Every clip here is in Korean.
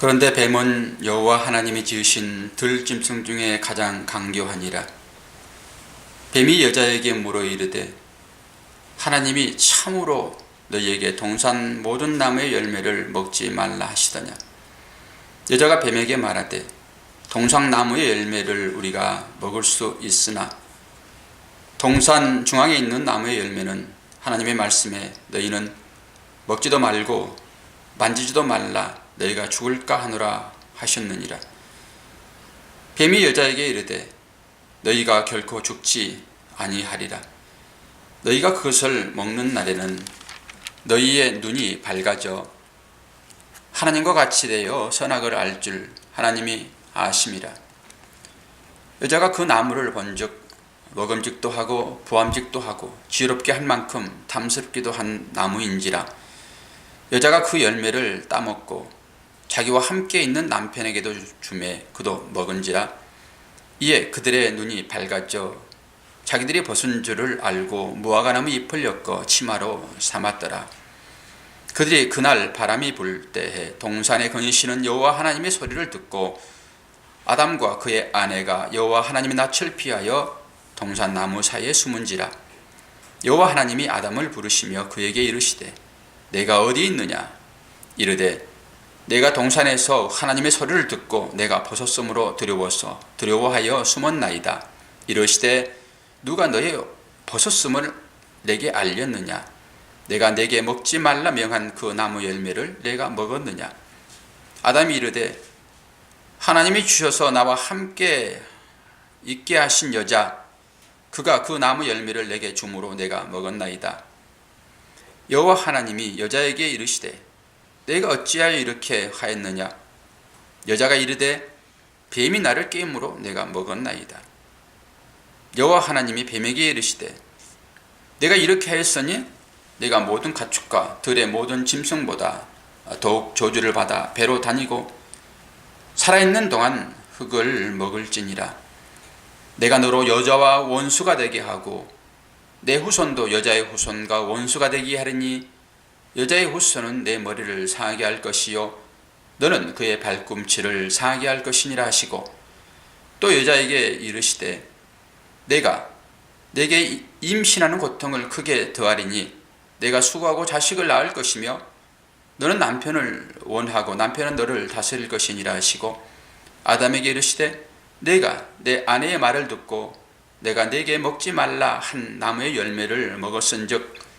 그런데 뱀은 여호와 하나님이 지으신 들짐승 중에 가장 강교하니라. 뱀이 여자에게 물어 이르되 하나님이 참으로 너희에게 동산 모든 나무의 열매를 먹지 말라 하시더냐. 여자가 뱀에게 말하되 동산 나무의 열매를 우리가 먹을 수 있으나 동산 중앙에 있는 나무의 열매는 하나님의 말씀에 너희는 먹지도 말고 만지지도 말라 너희가 죽을까 하노라 하셨느니라. 뱀이 여자에게 이르되 너희가 결코 죽지 아니하리라. 너희가 그것을 먹는 날에는 너희의 눈이 밝아져 하나님과 같이 되어 선악을 알 줄 하나님이 아심이라. 여자가 그 나무를 본즉 먹음직도 하고 부함직도 하고 지혜롭게 할 만큼 탐스럽기도 한 나무인지라. 여자가 그 열매를 따먹고 자기와 함께 있는 남편에게도 주매 그도 먹은지라. 이에 그들의 눈이 밝아져 자기들이 벗은 줄을 알고 무화과나무 잎을 엮어 치마로 삼았더라. 그들이 그날 바람이 불 때에 동산에 거니시는 여호와 하나님의 소리를 듣고 아담과 그의 아내가 여호와 하나님의 낯을 피하여 동산 나무 사이에 숨은지라. 여호와 하나님이 아담을 부르시며 그에게 이르시되 내가 어디 있느냐. 이르되 내가 동산에서 하나님의 소리를 듣고 내가 벗었으므로 두려워하여 숨었나이다. 이르시되 누가 너의 벗었음을 내게 알렸느냐. 내가 내게 먹지 말라 명한 그 나무 열매를 내가 먹었느냐. 아담이 이르되 하나님이 주셔서 나와 함께 있게 하신 여자 그가 그 나무 열매를 내게 주므로 내가 먹었나이다. 여호와 하나님이 여자에게 이르시되 내가 어찌하여 이렇게 하였느냐. 여자가 이르되 뱀이 나를 깨임으로 내가 먹었나이다. 여호와 하나님이 뱀에게 이르시되 내가 이렇게 하였으니 내가 모든 가축과 들의 모든 짐승보다 더욱 저주를 받아 배로 다니고 살아있는 동안 흙을 먹을지니라. 내가 너로 여자와 원수가 되게 하고 내 후손도 여자의 후손과 원수가 되게 하리니 여자의 후손은 내 머리를 상하게 할 것이요 너는 그의 발꿈치를 상하게 할 것이니라 하시고 또 여자에게 이르시되 내가 내게 임신하는 고통을 크게 더하리니 내가 수고하고 자식을 낳을 것이며 너는 남편을 원하고 남편은 너를 다스릴 것이니라 하시고 아담에게 이르시되 내가 내 아내의 말을 듣고 내가 내게 먹지 말라 한 나무의 열매를 먹었은즉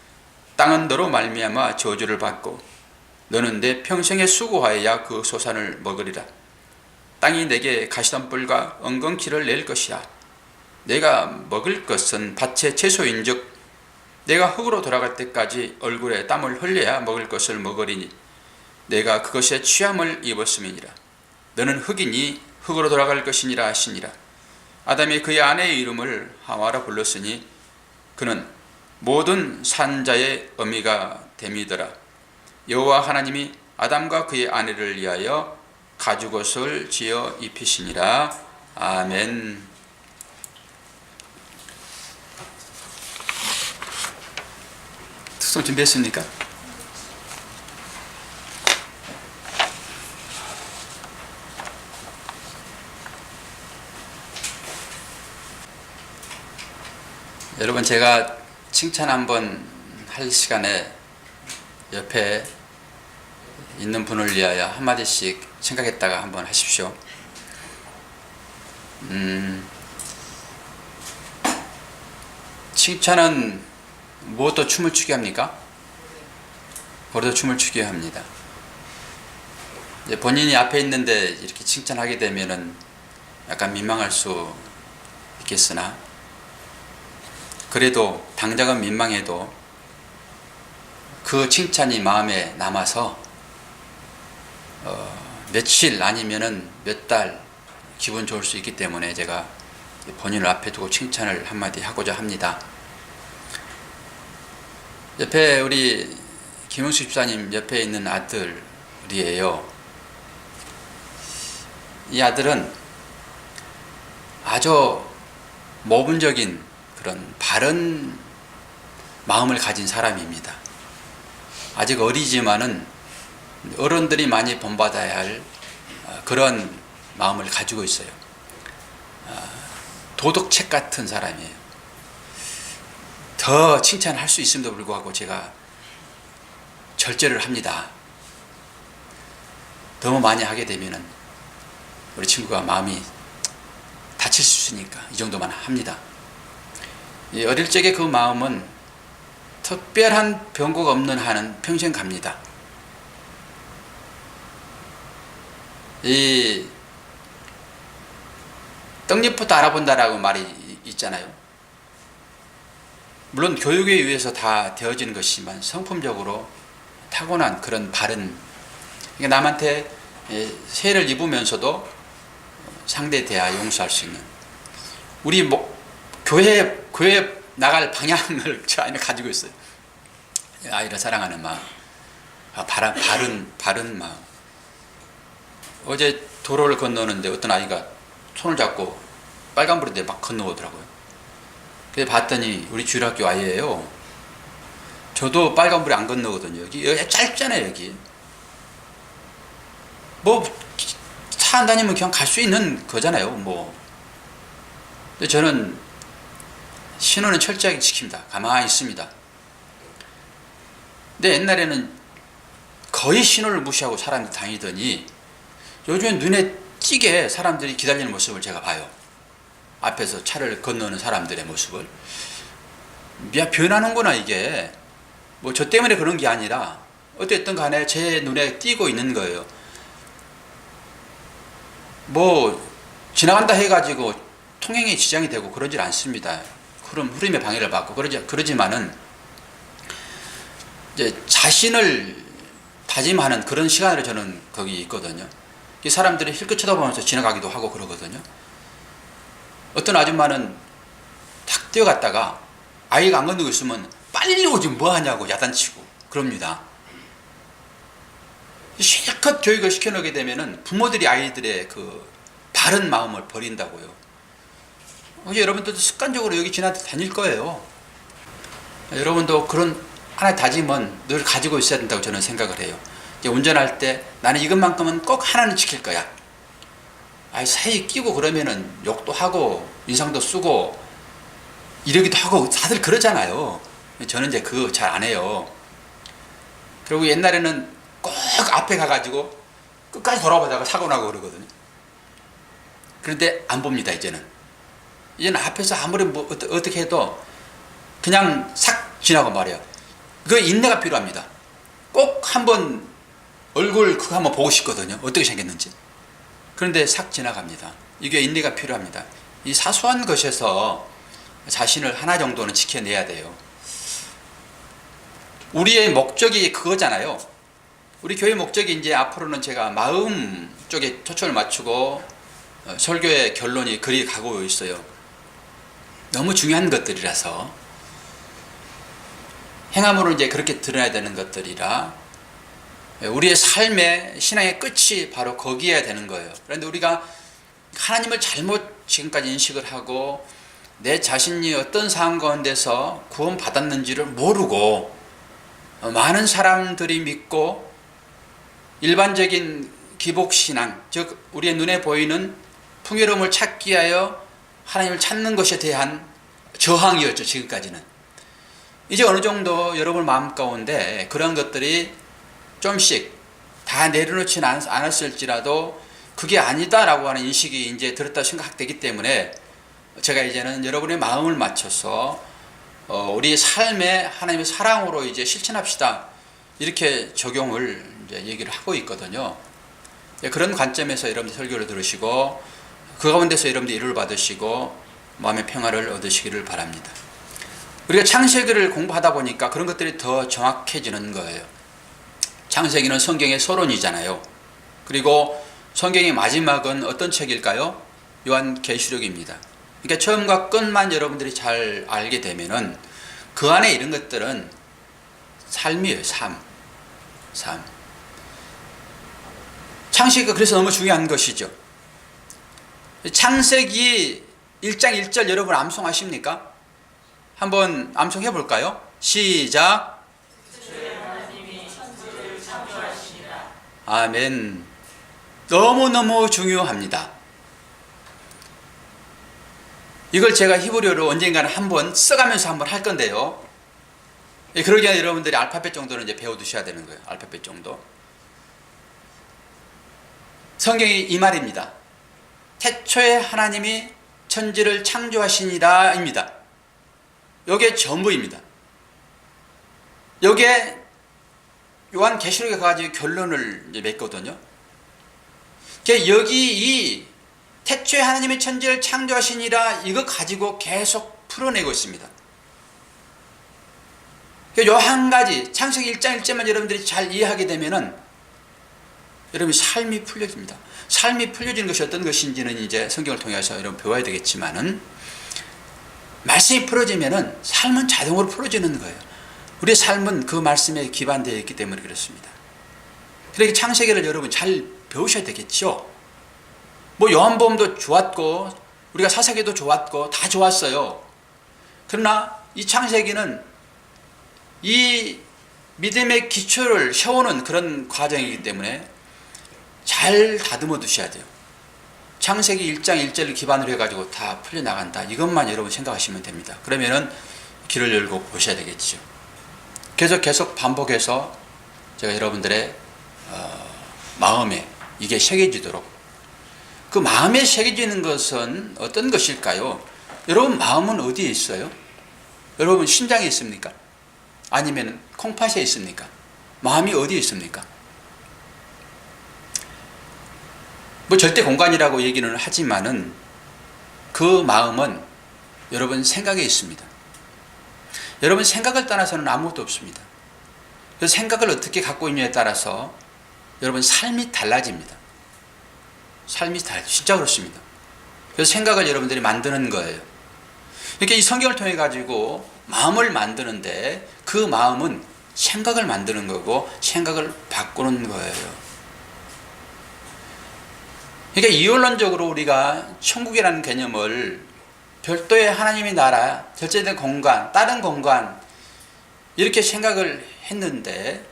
땅은 너로 말미암아 저주를 받고 너는 내 평생에 수고하여야 그 소산을 먹으리라. 땅이 내게 가시덤불과 엉겅퀴를 낼 것이야. 내가 먹을 것은 밭의 채소인즉 내가 흙으로 돌아갈 때까지 얼굴에 땀을 흘려야 먹을 것을 먹으리니 내가 그것에 취함을 입었음이니라. 너는 흙이니 흙으로 돌아갈 것이니라 하시니라. 아담이 그의 아내의 이름을 하와라 불렀으니 그는 모든 산자의 어미가 됨이더라. 여호와 하나님이 아담과 그의 아내를 위하여 가죽옷을 지어 입히시니라. 아멘. 특송 준비했습니까? 여러분, 제가 칭찬 한번 할 시간에 옆에 있는 분을 위하여 한마디씩 생각했다가 한번 하십시오. 칭찬은 무엇도 춤을 추게 합니까? 노래도 춤을 추게 합니다. 본인이 앞에 있는데 이렇게 칭찬하게 되면은 약간 민망할 수 있겠으나 그래도 당장은 민망해도 그 칭찬이 마음에 남아서 며칠 아니면은 몇 달 기분 좋을 수 있기 때문에 제가 본인을 앞에 두고 칭찬을 한마디 하고자 합니다. 옆에 우리 김영수 집사님 옆에 있는 아들이에요. 이 아들은 아주 모범적인 그런 바른 마음을 가진 사람입니다. 아직 어리지만은 어른들이 많이 본받아야 할 그런 마음을 가지고 있어요. 도덕책 같은 사람이에요. 더 칭찬할 수 있음에도 불구하고 제가 절제를 합니다. 너무 많이 하게 되면은 우리 친구가 마음이 다칠 수 있으니까 이 정도만 합니다. 어릴 적에 그 마음은 특별한 병고가 없는 한은 평생 갑니다. 이 떡잎부터 알아본다라고 말이 있잖아요. 물론 교육에 의해서 다 되어지는 것이지만 성품적으로 타고난 그런 바른, 그러니까 남한테 세를 입으면서도 상대에 대하여 용서할 수 있는, 우리 교회 나갈 방향을 저 아이는 가지고 있어요. 아이를 사랑하는 마음, 바른 마음. 어제 도로를 건너는데 어떤 아이가 손을 잡고 빨간불인데 막 건너오더라고요. 그래서 봤더니 우리 주일학교 아이예요. 저도 빨간불에 안 건너거든요. 여기 짧잖아요. 여기 뭐 차 안 다니면 그냥 갈 수 있는 거잖아요. 뭐. 근데 저는 신호는 철저하게 지킵니다. 가만히 있습니다. 근데 옛날에는 거의 신호를 무시하고 사람들이 다니더니 요즘엔 눈에 띄게 사람들이 기다리는 모습을 제가 봐요. 앞에서 차를 건너는 사람들의 모습을. 변하는구나 이게. 뭐 저 때문에 그런 게 아니라 어쨌든 간에 제 눈에 띄고 있는 거예요. 뭐 지나간다 해가지고 통행에 지장이 되고 그러질 않습니다. 흐름에 방해를 받고 그러지만은 이제 자신을 다짐하는 그런 시간으로 저는 거기 있거든요. 사람들이 힐끗 쳐다보면서 지나가기도 하고 그러거든요. 어떤 아줌마는 탁 뛰어갔다가 아이가 안 건너고 있으면 빨리 오지 뭐 하냐고 야단치고 그럽니다. 실컷 교육을 시켜놓게 되면은 부모들이 아이들의 그 바른 마음을 버린다고요. 여러분들도 습관적으로 여기 다닐 거예요. 여러분도 그런 하나의 다짐은 늘 가지고 있어야 된다고 저는 생각을 해요. 이제 운전할 때 나는 이것만큼은 꼭 하나는 지킬 거야. 사이 끼고 그러면은 욕도 하고 인상도 쓰고 이러기도 하고 다들 그러잖아요. 저는 이제 그거 잘 안 해요. 그리고 옛날에는 꼭 앞에 가가지고 끝까지 돌아보다가 사고 나고 그러거든요. 그런데 안 봅니다. 이제는 앞에서 아무리 뭐 어떻게 해도 그냥 싹 지나고 말이에요. 그 인내가 필요합니다. 꼭 한번 얼굴 그거 한번 보고 싶거든요. 어떻게 생겼는지. 그런데 싹 지나갑니다. 이게 인내가 필요합니다. 이 사소한 것에서 자신을 하나 정도는 지켜내야 돼요. 우리의 목적이 그거잖아요. 우리 교회 목적이 이제 앞으로는 제가 마음 쪽에 초점을 맞추고 설교의 결론이 그리 가고 있어요. 너무 중요한 것들이라서 행함으로 이제 그렇게 드러나야 되는 것들이라 우리의 삶의 신앙의 끝이 바로 거기에야 되는 거예요. 그런데 우리가 하나님을 잘못 지금까지 인식을 하고 내 자신이 어떤 상황 가운데서 구원받았는지를 모르고 많은 사람들이 믿고 일반적인 기복신앙, 즉 우리의 눈에 보이는 풍요로움을 찾기 위하여 하나님을 찾는 것에 대한 저항이었죠. 지금까지는. 이제 어느 정도 여러분 마음 가운데 그런 것들이 좀씩 다 내려놓지는 않았을지라도 그게 아니다라고 하는 인식이 이제 들었다 생각되기 때문에 제가 이제는 여러분의 마음을 맞춰서 우리 삶에 하나님의 사랑으로 이제 실천합시다. 이렇게 적용을 이제 얘기를 하고 있거든요. 그런 관점에서 여러분들 설교를 들으시고 그 가운데서 여러분들 위로를 받으시고 마음의 평화를 얻으시기를 바랍니다. 우리가 창세기를 공부하다 보니까 그런 것들이 더 정확해지는 거예요. 창세기는 성경의 서론이잖아요. 그리고 성경의 마지막은 어떤 책일까요? 요한계시록입니다. 그러니까 처음과 끝만 여러분들이 잘 알게 되면은 그 안에 이런 것들은 삶이에요. 삶. 창세기가 그래서 너무 중요한 것이죠. 창세기 1장 1절 여러분 암송하십니까? 한번 암송해 볼까요? 시작. 아멘. 너무너무 중요합니다. 이걸 제가 히브리어로 언젠가는 한번 써가면서 한번 할 건데요. 그러기 전에 여러분들이 알파벳 정도는 이제 배워두셔야 되는 거예요. 알파벳 정도. 성경이 이 말입니다. 태초에 하나님이 천지를 창조하시니라 입니다. 요게 전부입니다. 요게 요한계시록에 가지고 결론을 이제 맺거든요. 여기 이 태초에 하나님이 천지를 창조하시니라 이거 가지고 계속 풀어내고 있습니다. 요 한 가지 창세기 1장 1절만 여러분들이 잘 이해하게 되면은 여러분 삶이 풀려집니다. 삶이 풀려지는 것이 어떤 것인지는 이제 성경을 통해서 여러분 배워야 되겠지만은 말씀이 풀어지면은 삶은 자동으로 풀어지는 거예요. 우리의 삶은 그 말씀에 기반되어 있기 때문에 그렇습니다. 그러니까 창세기를 여러분 잘 배우셔야 되겠죠. 뭐 요한복음도 좋았고 우리가 사사기도 좋았고 다 좋았어요. 그러나 이 창세기는 이 믿음의 기초를 세우는 그런 과정이기 때문에 잘 다듬어 두셔야 돼요. 창세기 1장 1절을 기반으로 해가지고 다 풀려나간다. 이것만 여러분 생각하시면 됩니다. 그러면은 길을 열고 보셔야 되겠죠. 계속 반복해서 제가 여러분들의 마음에 이게 새겨지도록, 그 마음에 새겨지는 것은 어떤 것일까요? 여러분 마음은 어디에 있어요? 여러분 심장에 있습니까? 아니면 콩팥에 있습니까? 마음이 어디에 있습니까? 뭐 절대 공간이라고 얘기는 하지만은 그 마음은 여러분 생각에 있습니다. 여러분 생각을 떠나서는 아무것도 없습니다. 그래서 생각을 어떻게 갖고 있느냐에 따라서 여러분 삶이 달라집니다. 삶이 진짜 그렇습니다. 그래서 생각을 여러분들이 만드는 거예요. 이렇게 이 성경을 통해 가지고 마음을 만드는데 그 마음은 생각을 만드는 거고 생각을 바꾸는 거예요. 그러니까 이원론적으로 우리가 천국이라는 개념을 별도의 하나님의 나라, 절제된 공간, 다른 공간 이렇게 생각을 했는데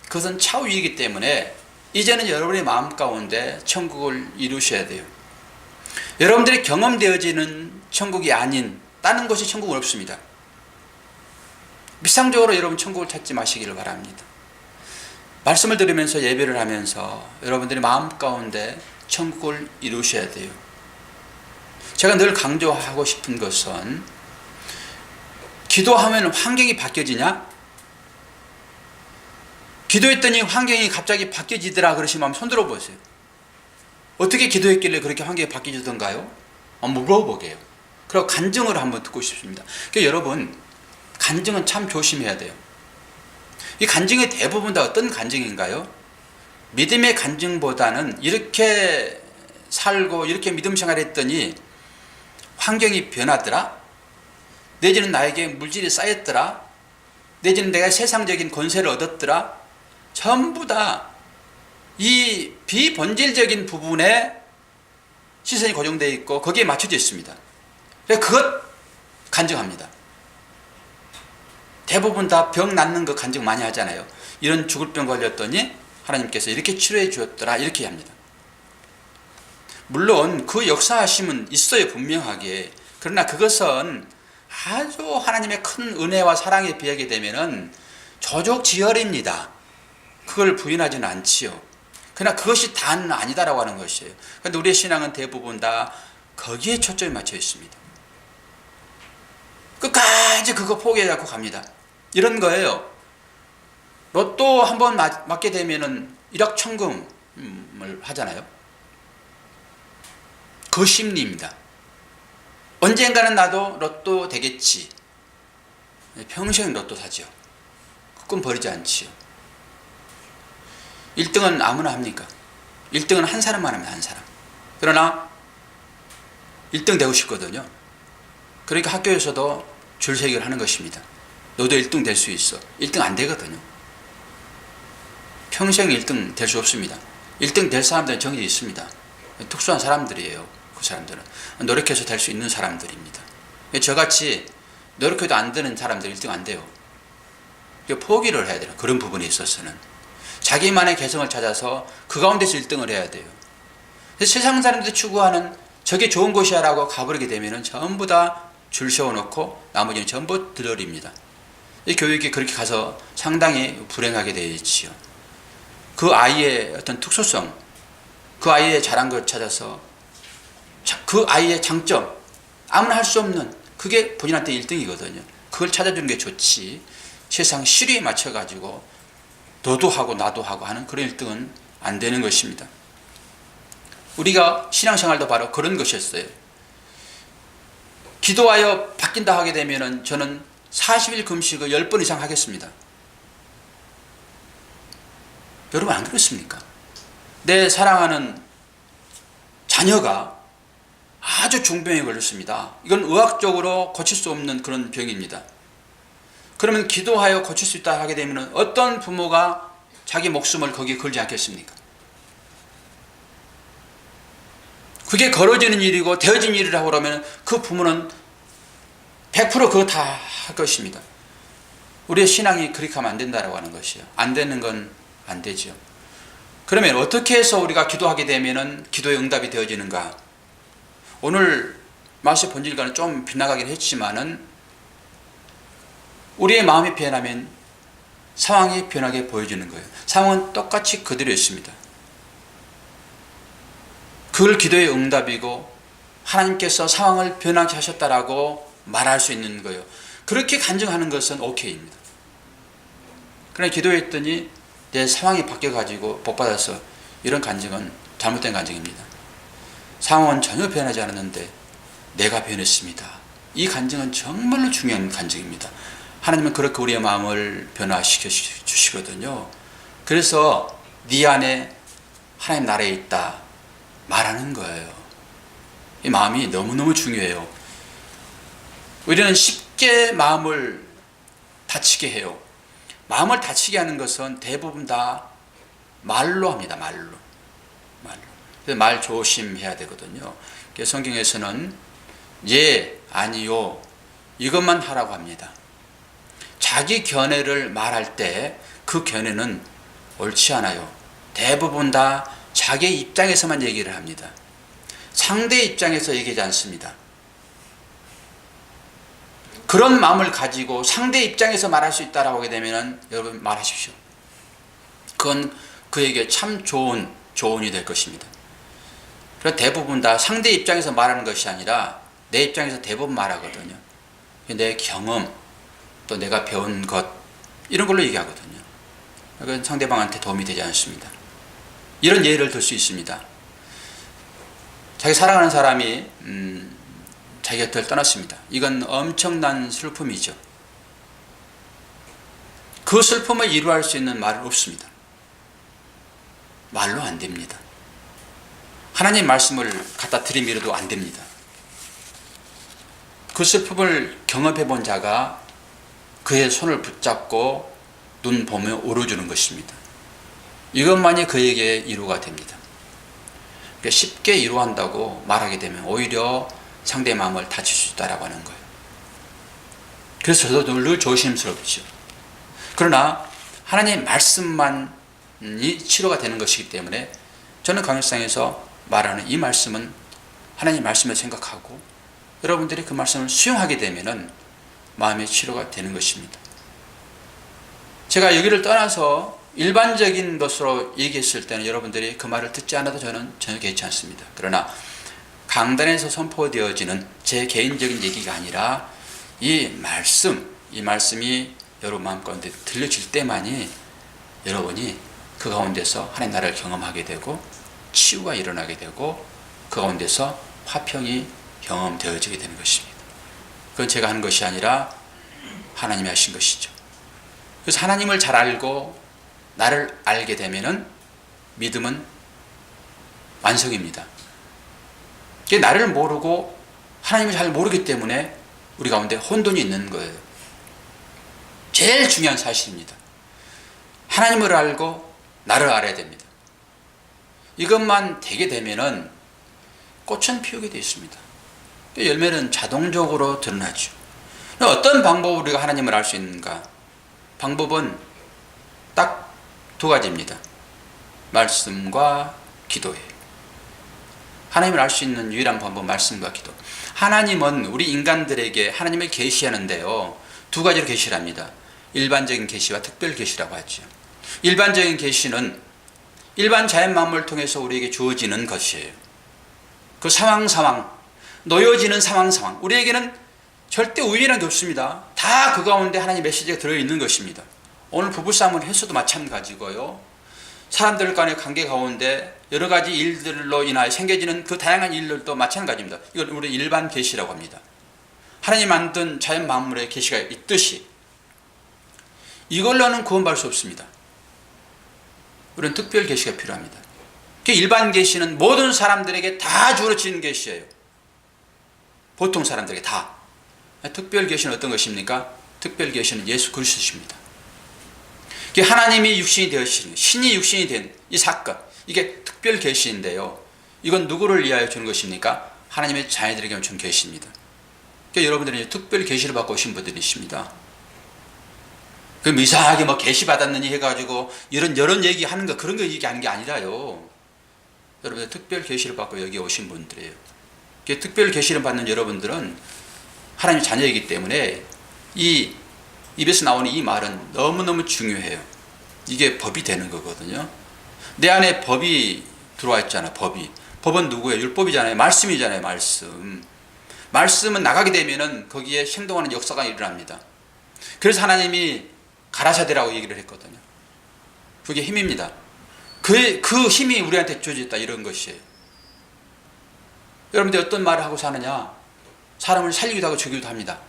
그것은 차후이기 때문에 이제는 여러분의 마음 가운데 천국을 이루셔야 돼요. 여러분들이 경험되어지는 천국이 아닌 다른 곳이 천국은 없습니다. 비상적으로 여러분 천국을 찾지 마시기를 바랍니다. 말씀을 들으면서 예배를 하면서 여러분들이 마음 가운데 천국을 이루셔야 돼요. 제가 늘 강조하고 싶은 것은 기도하면 환경이 바뀌어지냐? 기도했더니 환경이 갑자기 바뀌어지더라 그러시면 한번 손 들어보세요. 어떻게 기도했길래 그렇게 환경이 바뀌어지던가요? 한번 물어보게요. 그리고 간증을 한번 듣고 싶습니다. 그러니까 여러분 간증은 참 조심해야 돼요. 이 간증의 대부분 다 어떤 간증인가요? 믿음의 간증보다는 이렇게 살고 이렇게 믿음 생활했더니 환경이 변하더라, 내지는 나에게 물질이 쌓였더라, 내지는 내가 세상적인 권세를 얻었더라, 전부 다 이 비본질적인 부분에 시선이 고정되어 있고 거기에 맞춰져 있습니다. 그래서 그것 간증합니다. 대부분 다 병 낫는 거 간증 많이 하잖아요. 이런 죽을 병 걸렸더니 하나님께서 이렇게 치료해 주었더라 이렇게 합니다. 물론 그 역사하심은 있어요, 분명하게. 그러나 그것은 아주 하나님의 큰 은혜와 사랑에 비하게 되면은 조족지혈입니다. 그걸 부인하지는 않지요. 그러나 그것이 다는 아니다라고 하는 것이에요. 그런데 우리의 신앙은 대부분 다 거기에 초점이 맞춰 있습니다. 끝까지 그거 포기하지 않고 갑니다. 이런 거예요. 로또 한번 맞게 되면은 일확천금을 하잖아요. 그 심리입니다. 언젠가는 나도 로또 되겠지. 평생 로또 사지요. 그건 버리지 않지요. 1등은 아무나 합니까? 1등은 한 사람만 합니다. 한 사람. 그러나 1등 되고 싶거든요. 그러니까 학교에서도 줄 세기를 하는 것입니다. 너도 1등 될 수 있어. 1등 안 되거든요. 평생 1등 될 수 없습니다. 1등 될 사람들은 정해져 있습니다. 특수한 사람들이에요. 그 사람들은 노력해서 될 수 있는 사람들입니다. 저같이 노력해도 안 되는 사람들 1등 안 돼요. 포기를 해야 돼요. 그런 부분에 있어서는 자기만의 개성을 찾아서 그 가운데서 1등을 해야 돼요. 그래서 세상 사람들이 추구하는 저게 좋은 곳이야 라고 가버리게 되면 전부 다 줄 세워놓고 나머지는 전부 들러립니다. 이 교육이 그렇게 가서 상당히 불행하게 되어 있지요. 그 아이의 어떤 특수성, 그 아이의 잘한 걸 찾아서 그 아이의 장점, 아무나 할 수 없는 그게 본인한테 1등이거든요. 그걸 찾아주는 게 좋지, 세상 시류에 맞춰가지고 너도 하고 나도 하고 하는 그런 1등은 안 되는 것입니다. 우리가 신앙생활도 바로 그런 것이었어요. 기도하여 바뀐다 하게 되면 저는 40일 금식을 10번 이상 하겠습니다. 여러분 안 그렇습니까? 내 사랑하는 자녀가 아주 중병에 걸렸습니다. 이건 의학적으로 고칠 수 없는 그런 병입니다. 그러면 기도하여 고칠 수 있다 하게 되면 어떤 부모가 자기 목숨을 거기에 걸지 않겠습니까? 그게 걸어지는 일이고 되어진 일이라고 그러면 그 부모는 100% 그거 다 할 것입니다. 우리의 신앙이 그렇게 하면 안 된다라고 하는 것이요. 안 되는 건 안 되죠. 그러면 어떻게 해서 우리가 기도하게 되면은 기도의 응답이 되어지는가? 오늘 말씀 본질과는 좀 빗나가긴 했지만은 우리의 마음이 변하면 상황이 변하게 보여지는 거예요. 상황은 똑같이 그대로 있습니다. 그걸 기도의 응답이고 하나님께서 상황을 변하게 하셨다라고 말할 수 있는 거예요. 그렇게 간증하는 것은 오케이입니다. 그러나 기도했더니 내 상황이 바뀌어가지고 복받아서 이런 간증은 잘못된 간증입니다. 상황은 전혀 변하지 않았는데 내가 변했습니다. 이 간증은 정말로 중요한 간증입니다. 하나님은 그렇게 우리의 마음을 변화시켜 주시거든요. 그래서 네 안에 하나님 나라에 있다 말하는 거예요. 이 마음이 너무너무 중요해요. 우리는 쉽게 마음을 다치게 해요. 마음을 다치게 하는 것은 대부분 다 말로 합니다. 말로. 그래서 말 조심해야 되거든요. 그래서 성경에서는 예, 아니요 이것만 하라고 합니다. 자기 견해를 말할 때 그 견해는 옳지 않아요. 대부분 다 자기 입장에서만 얘기를 합니다. 상대 입장에서 얘기하지 않습니다. 그런 마음을 가지고 상대 입장에서 말할 수 있다라고 하게 되면 여러분 말하십시오. 그건 그에게 참 좋은 조언이 될 것입니다. 그래서 대부분 다 상대 입장에서 말하는 것이 아니라 내 입장에서 대부분 말하거든요. 내 경험, 또 내가 배운 것, 이런 걸로 얘기하거든요. 그건 상대방한테 도움이 되지 않습니다. 이런 예를 들 수 있습니다. 자기 사랑하는 사람이 자기 곁을 떠났습니다. 이건 엄청난 슬픔이죠. 그 슬픔을 이루할 수 있는 말은 없습니다. 말로 안 됩니다. 하나님 말씀을 갖다 들이밀어도 안 됩니다. 그 슬픔을 경험해 본 자가 그의 손을 붙잡고 눈 보며 울어주는 것입니다. 이것만이 그에게 위로가 됩니다. 그러니까 쉽게 위로한다고 말하게 되면 오히려 상대의 마음을 다칠 수 있다고 하는 거예요. 그래서 저도 늘 조심스럽죠. 그러나 하나님의 말씀만이 치료가 되는 것이기 때문에 저는 강일상에서 말하는 이 말씀은 하나님의 말씀을 생각하고 여러분들이 그 말씀을 수용하게 되면 마음의 치료가 되는 것입니다. 제가 여기를 떠나서 일반적인 것으로 얘기했을 때는 여러분들이 그 말을 듣지 않아도 저는 전혀 개의치 않습니다. 그러나 강단에서 선포되어지는 제 개인적인 얘기가 아니라 이 말씀이 여러분 마음 가운데 들려질 때만이 여러분이 그 가운데서 하나님 나라를 경험하게 되고 치유가 일어나게 되고 그 가운데서 화평이 경험되어지게 되는 것입니다. 그건 제가 하는 것이 아니라 하나님이 하신 것이죠. 그래서 하나님을 잘 알고 나를 알게 되면은 믿음은 완성입니다. 나를 모르고 하나님을 잘 모르기 때문에 우리 가운데 혼돈이 있는 거예요. 제일 중요한 사실입니다. 하나님을 알고 나를 알아야 됩니다. 이것만 되게 되면은 꽃은 피우게 되어 있습니다. 열매는 자동적으로 드러나죠. 어떤 방법으로 우리가 하나님을 알 수 있는가? 방법은 딱 두 가지입니다. 말씀과 기도예요. 하나님을 알 수 있는 유일한 방법 말씀과 기도. 하나님은 우리 인간들에게 하나님을 계시하는데요, 두 가지로 계시를 합니다. 일반적인 계시와 특별 계시라고 하죠. 일반적인 계시는 일반 자연 만물을 통해서 우리에게 주어지는 것이에요. 그 상황, 놓여지는 상황, 우리에게는 절대 우연한 게 없습니다. 다 그 가운데 하나님의 메시지가 들어있는 것입니다. 오늘 부부싸움을 해서도 마찬가지고요, 사람들 간의 관계 가운데 여러 가지 일들로 인하여 생겨지는 그 다양한 일들도 마찬가지입니다. 이걸 우리 일반 계시라고 합니다. 하나님 만든 자연 만물의 계시가 있듯이 이걸로는 구원받을 수 없습니다. 우리는 특별 계시가 필요합니다. 일반 계시는 모든 사람들에게 다 주어지는 계시예요. 보통 사람들에게 다. 특별 계시는 어떤 것입니까? 특별 계시는 예수 그리스도십니다. 하나님이 육신이 되으신, 신이 육신이 된 이 사건, 이게 특별 계시인데요, 이건 누구를 위하여 주는 것입니까? 하나님의 자녀들에게 주는 계시입니다. 여러분들은 특별 계시를 받고 오신 분들이십니다. 그럼 이상하게 뭐 계시 받았느니 해가지고 이런 얘기 하는 거, 그런 거 얘기하는 게 아니라요. 여러분들 특별 계시를 받고 여기 오신 분들이에요. 특별 계시를 받는 여러분들은 하나님의 자녀이기 때문에 이 입에서 나오는 이 말은 너무너무 중요해요. 이게 법이 되는 거거든요. 내 안에 법이 들어와 있잖아. 법은 누구예요? 율법이잖아요. 말씀이잖아요. 말씀은 나가게 되면은 거기에 행동하는 역사가 일어납니다. 그래서 하나님이 가라사대라고 얘기를 했거든요. 그게 힘입니다. 그 힘이 우리한테 주어졌다, 이런 것이에요. 여러분들 어떤 말을 하고 사느냐? 사람을 살리기도 하고 죽이기도 합니다.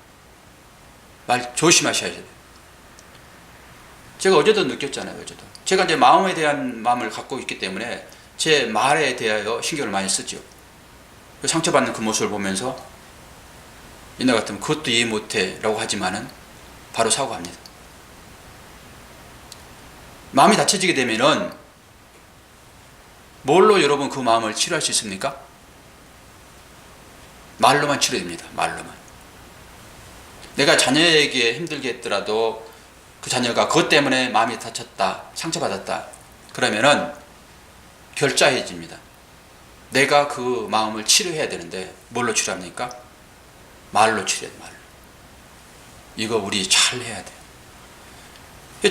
말 조심하셔야 돼요. 제가 어제도 느꼈잖아요. 제가 이제 마음에 대한 마음을 갖고 있기 때문에 제 말에 대하여 신경을 많이 쓰죠. 상처받는 그 모습을 보면서 이날 같으면 그것도 이해 못해 라고 하지만은 바로 사과합니다. 마음이 다쳐지게 되면은 뭘로 여러분 그 마음을 치료할 수 있습니까? 말로만 치료됩니다. 말로만. 내가 자녀에게 힘들게 했더라도 그 자녀가 그것 때문에 마음이 다쳤다, 상처받았다, 그러면은 결자해집니다. 내가 그 마음을 치료해야 되는데 뭘로 치료합니까? 말로 치료해야 돼요. 말로. 이거 우리 잘 해야 돼요.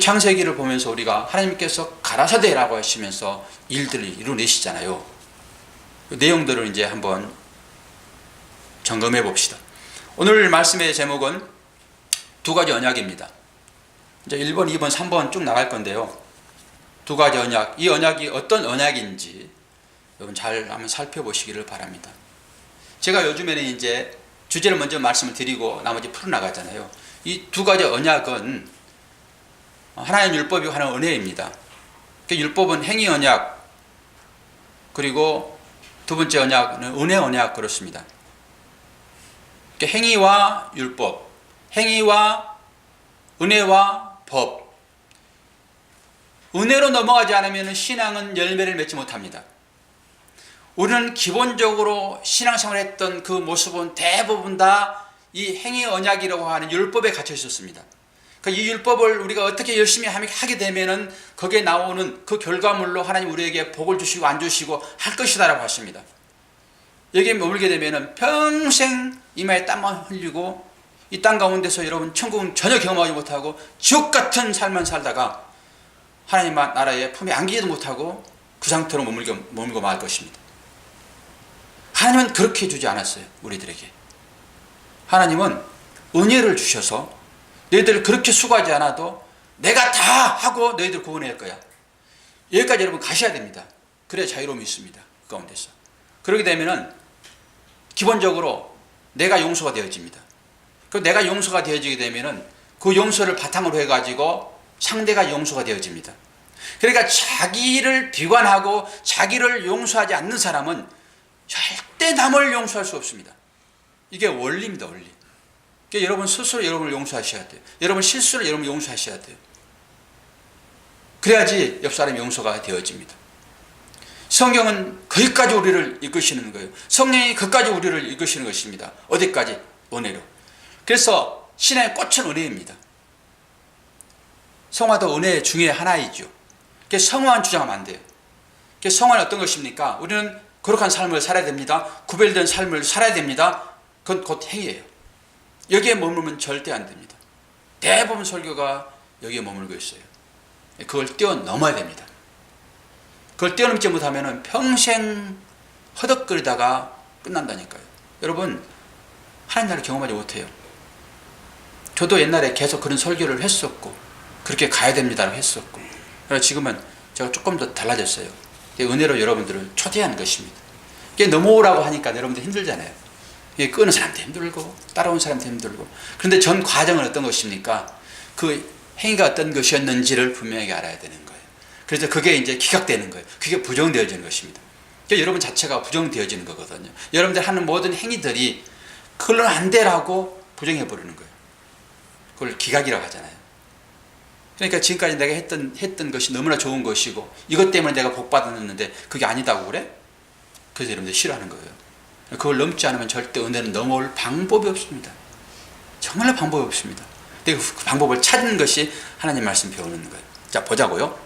창세기를 보면서 우리가 하나님께서 가라사대라고 하시면서 일들을 이루어내시잖아요. 그 내용들을 이제 한번 점검해 봅시다. 오늘 말씀의 제목은 두 가지 언약입니다. 이제 1번, 2번, 3번 쭉 나갈 건데요, 두 가지 언약, 이 언약이 어떤 언약인지 여러분 잘 한번 살펴보시기를 바랍니다. 제가 요즘에는 이제 주제를 먼저 말씀을 드리고 나머지 풀어나가잖아요. 이 두 가지 언약은 하나의 율법이고 하나는 은혜입니다. 율법은 행위 언약, 그리고 두 번째 언약은 은혜 언약, 그렇습니다. 행위와 율법, 행위와 은혜와 법. 은혜로 넘어가지 않으면 신앙은 열매를 맺지 못합니다. 우리는 기본적으로 신앙생활을 했던 그 모습은 대부분 다 이 행위 언약이라고 하는 율법에 갇혀 있었습니다. 이 율법을 우리가 어떻게 열심히 하게 되면은 거기에 나오는 그 결과물로 하나님 우리에게 복을 주시고 안 주시고 할 것이다라고 하십니다. 여기에 머물게 되면은 평생 이마에 땀만 흘리고 이 땅 가운데서 여러분 천국은 전혀 경험하지 못하고 지옥 같은 삶만 살다가 하나님 나라에 품에 안기지도 못하고 그 상태로 머물고 말 것입니다. 하나님은 그렇게 해주지 않았어요. 우리들에게. 하나님은 은혜를 주셔서 너희들 그렇게 수고하지 않아도 내가 다 하고 너희들 구원할 거야. 여기까지 여러분 가셔야 됩니다. 그래야 자유로움이 있습니다. 그 가운데서. 그렇게 되면은 기본적으로 내가 용서가 되어집니다. 그 내가 용서가 되어지게 되면은 그 용서를 바탕으로 해가지고 상대가 용서가 되어집니다. 그러니까 자기를 비관하고 자기를 용서하지 않는 사람은 절대 남을 용서할 수 없습니다. 이게 원리입니다. 원리. 그러니까 여러분 스스로 여러분을 용서하셔야 돼요. 여러분 실수를 여러분 용서하셔야 돼요. 그래야지 옆 사람이 용서가 되어집니다. 성경은 거기까지 우리를 이끄시는 거예요. 성령이 거기까지 우리를 이끄시는 것입니다. 어디까지? 은혜로. 그래서 신앙의 꽃은 은혜입니다. 성화도 은혜 중에 하나이죠. 성화만 주장하면 안 돼요. 성화는 어떤 것입니까? 우리는 거룩한 삶을 살아야 됩니다. 구별된 삶을 살아야 됩니다. 그건 곧 행위예요. 여기에 머물면 절대 안 됩니다. 대부분 설교가 여기에 머물고 있어요. 그걸 뛰어넘어야 됩니다. 그걸 뛰어넘지 못하면 평생 허덕거리다가 끝난다니까요. 여러분, 하나님 나라를 경험하지 못해요. 저도 옛날에 계속 그런 설교를 했었고 그렇게 가야 됩니다라고 했었고, 그래서 지금은 제가 조금 더 달라졌어요. 은혜로 여러분들을 초대하는 것입니다. 이게 넘어오라고 하니까 여러분들 힘들잖아요. 이게 끄는 사람도 힘들고 따라온 사람도 힘들고. 그런데 전 과정은 어떤 것입니까? 그 행위가 어떤 것이었는지를 분명하게 알아야 되는 거예요. 그래서 그게 이제 기각되는 거예요. 그게 부정되어지는 것입니다. 그러니까 여러분 자체가 부정되어지는 거거든요. 여러분들 하는 모든 행위들이 그걸로 안 되라고 부정해버리는 거예요. 그걸 기각이라고 하잖아요. 그러니까 지금까지 내가 했던 것이 너무나 좋은 것이고 이것 때문에 내가 복 받았는데 그게 아니다고 그래? 그래서 여러분들 싫어하는 거예요. 그걸 넘지 않으면 절대 은혜는 넘어올 방법이 없습니다. 정말로 방법이 없습니다. 그 방법을 찾는 것이 하나님 말씀 배우는 거예요. 자, 보자고요.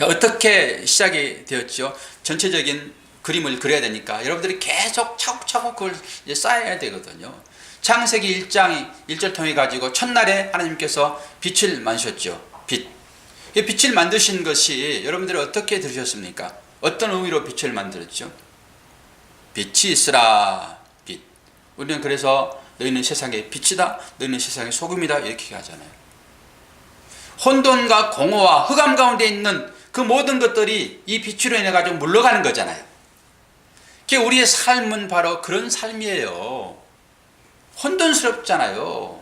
어떻게 시작이 되었죠? 전체적인 그림을 그려야 되니까 여러분들이 계속 차곡차곡 그걸 이제 쌓아야 되거든요. 창세기 1장 1절 통해 가지고 첫날에 하나님께서 빛을 만드셨죠. 빛. 이 빛을 만드신 것이 여러분들이 어떻게 들으셨습니까? 어떤 의미로 빛을 만들었죠? 빛이 있으라. 빛. 우리는 그래서 너희는 세상의 빛이다, 너희는 세상의 소금이다 이렇게 하잖아요. 혼돈과 공허와 흑암 가운데 있는 그 모든 것들이 이 빛으로 인해 가지고 물러가는 거잖아요. 우리의 삶은 바로 그런 삶이에요. 혼돈스럽잖아요.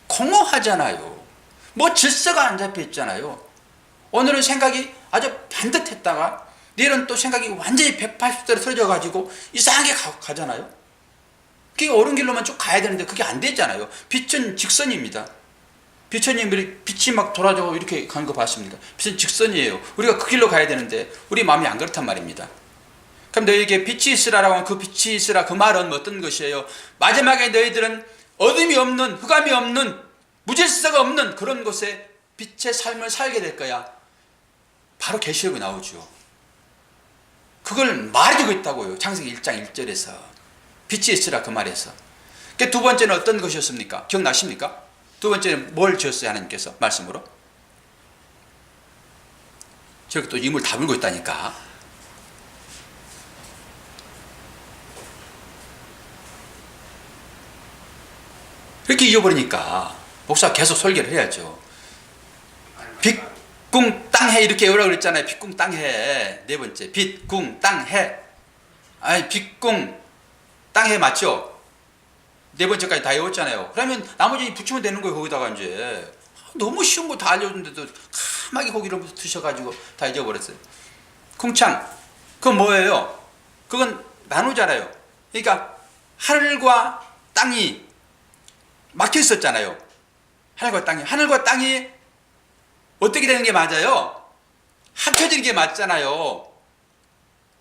공허하잖아요. 뭐 질서가 안 잡혀 있잖아요. 오늘은 생각이 아주 반듯했다가 내일은 또 생각이 완전히 180도로 틀어져 가지고 이상하게 가잖아요. 그게 옳은 길로만 쭉 가야 되는데 그게 안 되잖아요. 빛은 직선입니다. 빛이 막 돌아져 이렇게 가는 거 봤습니까? 빛은 직선이에요. 우리가 그 길로 가야 되는데 우리 마음이 안 그렇단 말입니다. 그럼 너희에게 빛이 있으라라고 하면 그 빛이 있으라 그 말은 어떤 것이에요? 마지막에 너희들은 어둠이 없는, 흑암이 없는, 무질서가 없는 그런 곳에 빛의 삶을 살게 될 거야. 바로 계시록이 나오죠. 그걸 말해주고 있다고요. 창세기 1장 1절에서 빛이 있으라 그 말에서. 두 번째는 어떤 것이었습니까? 기억나십니까? 두 번째는 뭘 지었어요? 하나님께서 말씀으로. 저렇게 또 임을 다물고 있다니까. 이렇게 잊어버리니까 목사가 계속 설교를 해야죠. 빛궁 땅해 이렇게 외우라고 그랬잖아요. 빛궁 땅해. 네 번째 빛궁 땅해. 아니 빛궁 땅해 맞죠? 네 번째까지 다 외웠잖아요. 그러면 나머지 붙이면 되는 거예요. 거기다가 이제 너무 쉬운 거 다 알려줬는데도 까마귀 거기를 드셔가지고 다 잊어버렸어요. 궁창 그건 뭐예요? 그건 나누잖아요. 그러니까 하늘과 땅이 막혀 있었잖아요. 하늘과 땅이 어떻게 되는 게 맞아요? 합쳐지는 게 맞잖아요.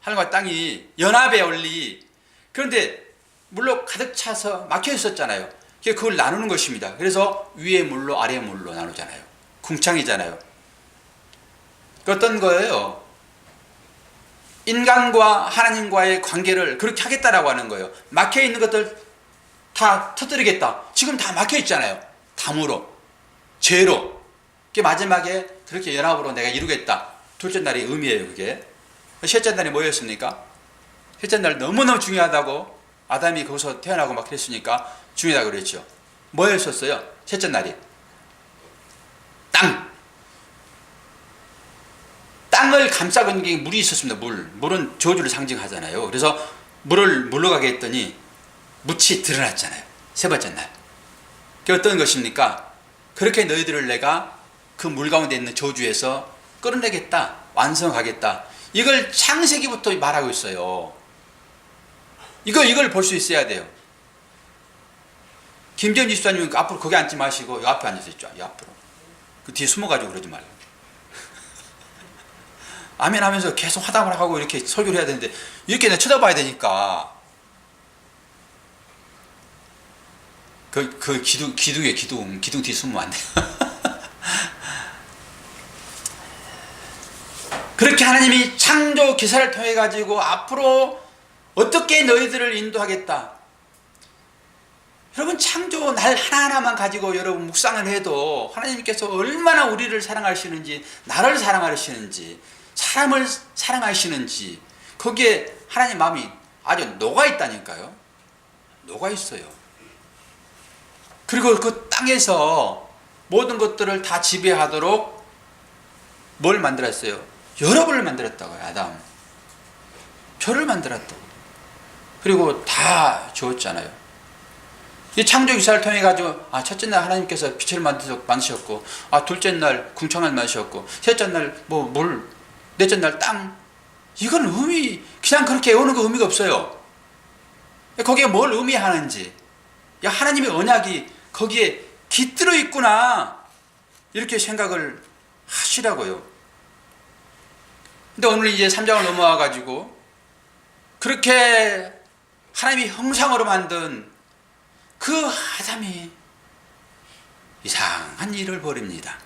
하늘과 땅이 연합의 원리. 그런데 물로 가득 차서 막혀 있었잖아요. 그걸 나누는 것입니다. 그래서 위의 물로 아래의 물로 나누잖아요. 궁창이잖아요. 어떤 거예요? 인간과 하나님과의 관계를 그렇게 하겠다라고 하는 거예요. 막혀 있는 것들 다 터뜨리겠다. 지금 다 막혀 있잖아요. 담으로, 죄로. 그게 마지막에 그렇게 연합으로 내가 이루겠다. 둘째 날이 의미예요, 그게. 셋째 날이 뭐였습니까? 셋째 날 너무너무 중요하다고 아담이 거기서 태어나고 막 그랬으니까 중요하다고 그랬죠. 뭐였었어요? 셋째 날이. 땅. 땅을 감싸고 게 물이 있었습니다. 물은 저주를 상징하잖아요. 그래서 물을 물러가게 했더니 묻이 드러났잖아요. 세 번째 날. 그게 어떤 것입니까? 그렇게 너희들을 내가 그 물 가운데 있는 저주에서 끌어내겠다. 완성하겠다. 이걸 창세기부터 말하고 있어요. 이걸 볼 수 있어야 돼요. 김재현 집사님은 앞으로 거기 앉지 마시고 이 앞에 앉아서 있죠. 이 앞으로. 그 뒤에 숨어가지고 그러지 말고. 아멘 하면서 계속 화답을 하고 이렇게 설교를 해야 되는데 이렇게 내가 쳐다봐야 되니까 그 기둥 뒤에 숨으면 안 돼요. 그렇게 하나님이 창조 창조 기사를 통해 가지고 앞으로 어떻게 너희들을 인도하겠다. 여러분, 창조 날 하나하나만 가지고 여러분 묵상을 해도 하나님께서 얼마나 우리를 사랑하시는지, 나를 사랑하시는지, 사람을 사랑하시는지, 거기에 하나님 마음이 아주 녹아 있다니까요. 녹아 있어요. 그리고 그 땅에서 모든 것들을 다 지배하도록 뭘 만들었어요? 여러분을 만들었다고요. 아담, 저를 만들었다고. 그리고 다 주었잖아요. 이 창조 기사를 통해 가지고 첫째 날 하나님께서 빛을 만드셨고, 둘째 날 궁창을 만드셨고, 셋째 날 물, 넷째 날 땅. 이건 의미, 그냥 그렇게 외우는 거 의미가 없어요. 거기에 뭘 의미하는지, 야, 하나님의 언약이 거기에 깃들어 있구나, 이렇게 생각을 하시라고요. 근데 오늘 이제 3장을 넘어와 가지고 그렇게 하나님이 형상으로 만든 그 아담이 이상한 일을 벌입니다.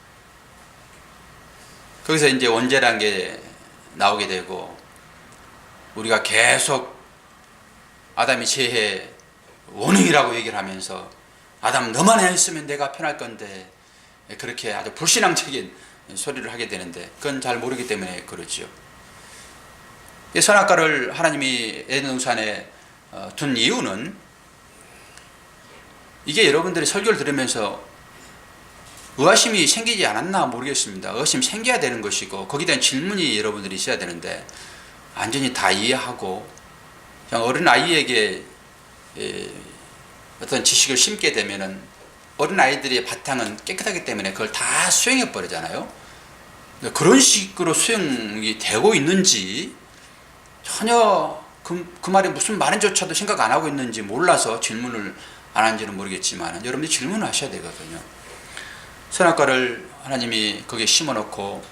거기서 이제 원죄란 게 나오게 되고, 우리가 계속 아담이 죄의 원흉이라고 얘기를 하면서, 아담 너만 했으면 내가 편할 건데, 그렇게 아주 불신앙적인 소리를 하게 되는데, 그건 잘 모르기 때문에 그러지요. 이 선악과를 하나님이 에덴 동산에 둔 이유는, 이게 여러분들이 설교를 들으면서 의아심이 생기지 않았나 모르겠습니다. 의아심이 생겨야 되는 것이고, 거기에 대한 질문이 여러분들이 있어야 되는데, 완전히 다 이해하고 그냥 어린아이에게 어떤 지식을 심게 되면은, 어린아이들의 바탕은 깨끗하기 때문에 그걸 다 수용해 버리잖아요. 그런 식으로 수용이 되고 있는지, 전혀 그 말이 무슨 말인조차도 생각 안 하고 있는지 몰라서 질문을 안 하는지는 모르겠지만, 여러분들이 질문을 하셔야 되거든요. 선악과를 하나님이 거기에 심어놓고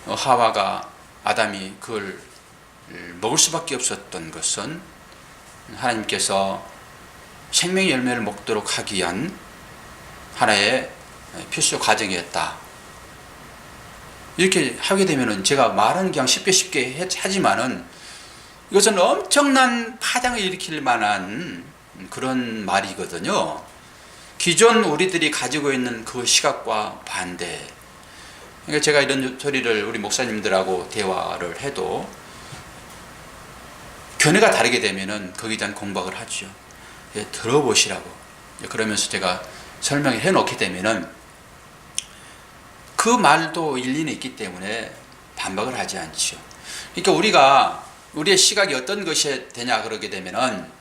하와가, 아담이 그걸 먹을 수밖에 없었던 것은 하나님께서 생명의 열매를 먹도록 하기 위한 하나의 필수 과정이었다. 이렇게 하게 되면은, 제가 말은 그냥 쉽게 하지만은 이것은 엄청난 파장을 일으킬 만한 그런 말이거든요. 기존 우리들이 가지고 있는 그 시각과 반대. 그러니까 제가 이런 소리를 우리 목사님들하고 대화를 해도 견해가 다르게 되면은 거기에 대한 공박을 하죠. 들어보시라고. 그러면서 제가 설명을 해놓게 되면은 그 말도 일리는 있기 때문에 반박을 하지 않죠. 그러니까 우리의 시각이 어떤 것이 되냐 그러게 되면은,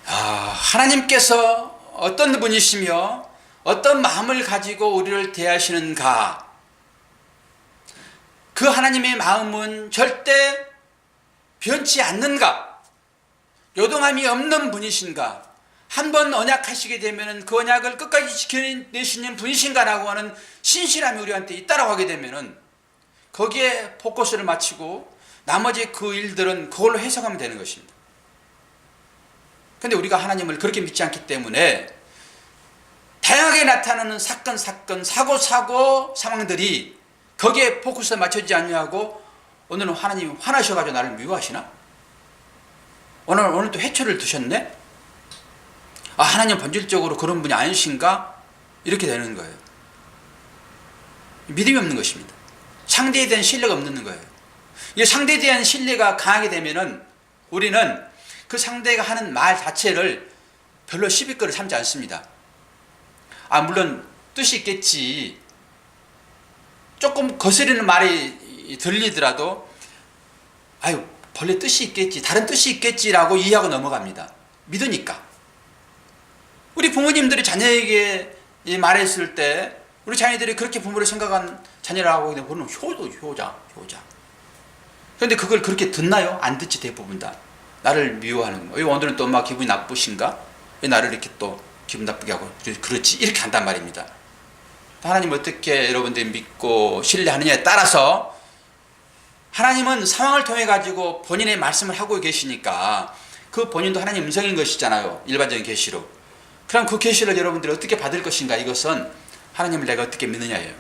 하나님께서 어떤 분이시며 어떤 마음을 가지고 우리를 대하시는가, 그 하나님의 마음은 절대 변치 않는가, 요동함이 없는 분이신가, 한번 언약하시게 되면 그 언약을 끝까지 지켜내시는 분이신가라고 하는 신실함이 우리한테 있다라고 하게 되면은, 거기에 포커스를 맞추고 나머지 그 일들은 그걸로 해석하면 되는 것입니다. 근데 우리가 하나님을 그렇게 믿지 않기 때문에 다양하게 나타나는 사건, 사고 상황들이 거기에 포커스를 맞춰지지 않냐고, 오늘은 하나님이 화나셔가지고 나를 미워하시나? 오늘 또 회초를 드셨네? 하나님 본질적으로 그런 분이 아니신가? 이렇게 되는 거예요. 믿음이 없는 것입니다. 상대에 대한 신뢰가 없는 거예요. 이 상대에 대한 신뢰가 강하게 되면은 우리는 그 상대가 하는 말 자체를 별로 시비거리 삼지 않습니다. 물론 뜻이 있겠지. 조금 거스리는 말이 들리더라도, 본래 뜻이 있겠지, 다른 뜻이 있겠지라고 이해하고 넘어갑니다. 믿으니까. 우리 부모님들이 자녀에게 말했을 때, 우리 자녀들이 그렇게 부모를 생각한 자녀라고 보는 효자. 그런데 그걸 그렇게 듣나요? 안 듣지, 대부분 다. 나를 미워하는 거. 오늘은 또 엄마 기분이 나쁘신가? 왜 나를 이렇게 또 기분 나쁘게 하고, 그렇지, 이렇게 한단 말입니다. 하나님 어떻게 여러분들이 믿고 신뢰하느냐에 따라서, 하나님은 상황을 통해 가지고 본인의 말씀을 하고 계시니까 그 본인도 하나님 음성인 것이잖아요. 일반적인 계시로. 그럼 그 계시를 여러분들이 어떻게 받을 것인가, 이것은 하나님을 내가 어떻게 믿느냐예요.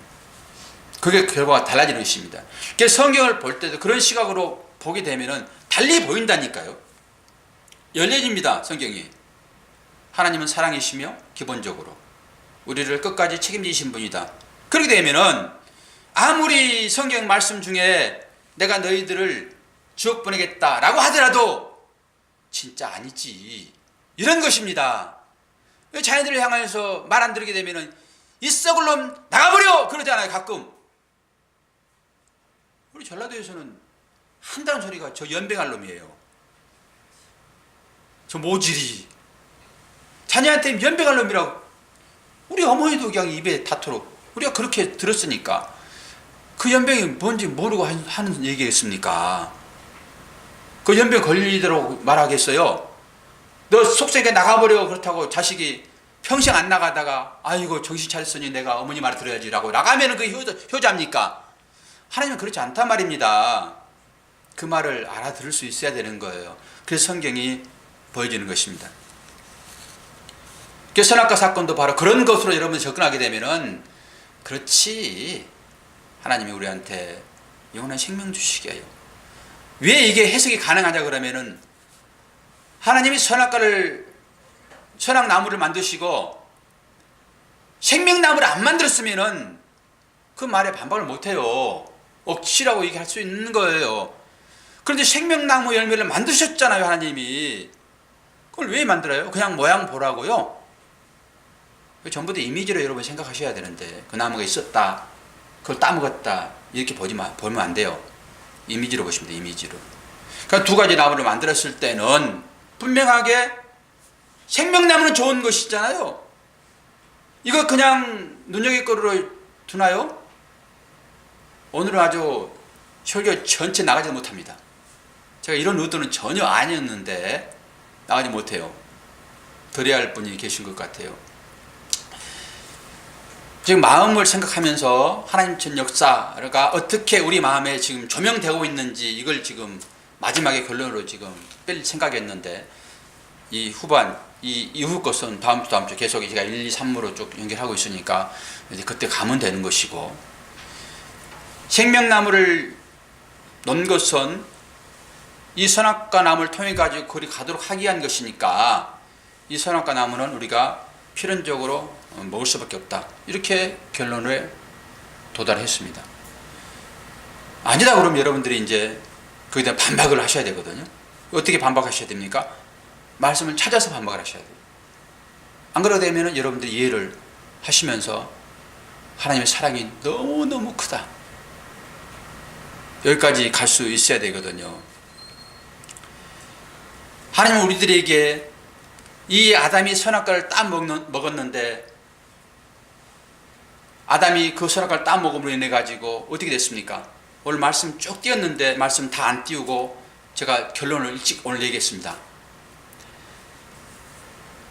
그게 결과가 달라지는 것입니다. 그래서 성경을 볼 때도 그런 시각으로 보게 되면은 달리 보인다니까요. 열려집니다. 성경이. 하나님은 사랑이시며 기본적으로 우리를 끝까지 책임지신 분이다. 그렇게 되면은 아무리 성경 말씀 중에 내가 너희들을 지옥 보내겠다라고 하더라도 진짜 아니지, 이런 것입니다. 자녀들을 향해서 말 안 들게 되면은 이 썩을 놈 나가버려 그러잖아요. 가끔 우리 전라도에서는 한다는 소리가 저 연병할 놈이에요. 저 모질이 자녀한테 연병할 놈이라고. 우리 어머니도 그냥 입에 닿도록 우리가 그렇게 들었으니까 그 연병이 뭔지 모르고 하는 얘기겠습니까? 그 연병 걸리도록 말하겠어요? 너 속세게 나가버려 그렇다고 자식이 평생 안 나가다가 아이고 정신 차렸으니 내가 어머니 말 들어야지 라고 나가면 그 효자입니까? 하나님은 그렇지 않단 말입니다. 그 말을 알아들을 수 있어야 되는 거예요. 그래서 성경이 보여주는 것입니다. 선악과 사건도 바로 그런 것으로 여러분이 접근하게 되면은 그렇지, 하나님이 우리한테 영원한 생명 주시게요. 왜 이게 해석이 가능하냐 그러면은 하나님이 선악나무를 만드시고 생명나무를 안 만들었으면은 그 말에 반박을 못해요. 억지라고 얘기할 수 있는 거예요. 그런데 생명나무 열매를 만드셨잖아요. 하나님이. 그걸 왜 만들어요? 그냥 모양 보라고요? 전부 다 이미지로 여러분 생각하셔야 되는데, 그 나무가 있었다, 그걸 따먹었다, 이렇게 보면 안 돼요. 이미지로 보시면 돼요. 이미지로. 그러니까 두 가지 나무를 만들었을 때는 분명하게 생명나무는 좋은 것이잖아요. 이거 그냥 눈여겨거리로 두나요? 오늘은 아주 설교 전체 나가지 못합니다. 제가 이런 의도는 전혀 아니었는데 나가지 못해요. 드려야 할 분이 계신 것 같아요. 지금 마음을 생각하면서 하나님 전 역사가 어떻게 우리 마음에 지금 조명되고 있는지 이걸 지금 마지막에 결론으로 지금 뺄 생각이었는데, 이 후반, 이 이후 것은 다음 주 계속 제가 1, 2, 3으로 쭉 연결하고 있으니까 이제 그때 가면 되는 것이고, 생명나무를 놓은 것은 이 선악과 나무를 통해 가지고 거리 가도록 하기 위한 것이니까 이 선악과 나무는 우리가 필연적으로 먹을 수밖에 없다, 이렇게 결론에 도달했습니다. 아니다 그러면 여러분들이 이제 거기에 대한 반박을 하셔야 되거든요. 어떻게 반박하셔야 됩니까? 말씀을 찾아서 반박을 하셔야 돼요. 안 그러게 되면 여러분들이 이해를 하시면서 하나님의 사랑이 너무너무 크다, 여기까지 갈 수 있어야 되거든요. 하나님은 우리들에게 이 아담이 선악과를 먹었는데 아담이 그 선악과를 따먹음으로 인해 가지고 어떻게 됐습니까? 오늘 말씀 쭉 띄웠는데 말씀 다 안 띄우고 제가 결론을 일찍 오늘 얘기했습니다.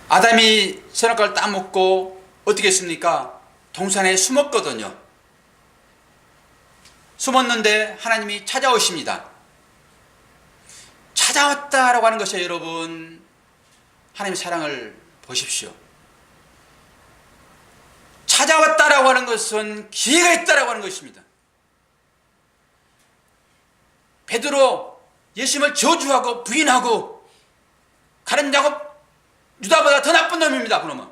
아담이 선악과를 따먹고 어떻게 했습니까? 동산에 숨었거든요. 숨었는데 하나님이 찾아오십니다. 찾아왔다라고 하는 것이 여러분, 하나님의 사랑을 보십시오. 찾아왔다라고 하는 것은 기회가 있다라고 하는 것입니다. 베드로 예수님을 저주하고 부인하고 가룟 야곱 유다보다 더 나쁜 놈입니다. 그놈은.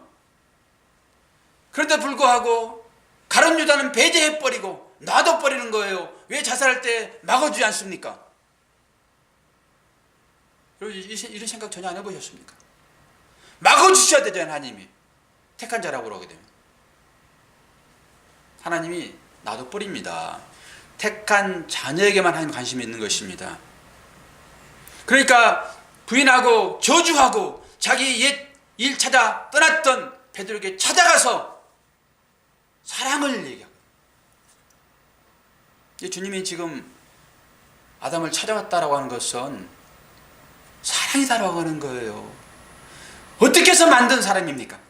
그런데 불구하고 가룟 유다는 배제해버리고 놔둬버리는 거예요. 왜 자살할 때 막아주지 않습니까? 이런 생각 전혀 안 해보셨습니까? 막아주셔야 되잖아요. 하나님이 택한 자라고 그러게 되면 하나님이 놔둬버립니다. 택한 자녀에게만 하나님 관심이 있는 것입니다. 그러니까 부인하고 저주하고 자기 옛 일 찾아 떠났던 베드로에게 찾아가서 사랑을 얘기하고, 주님이 지금 아담을 찾아왔다라고 하는 것은 사랑이다라고 하는 거예요. 어떻게 해서 만든 사람입니까?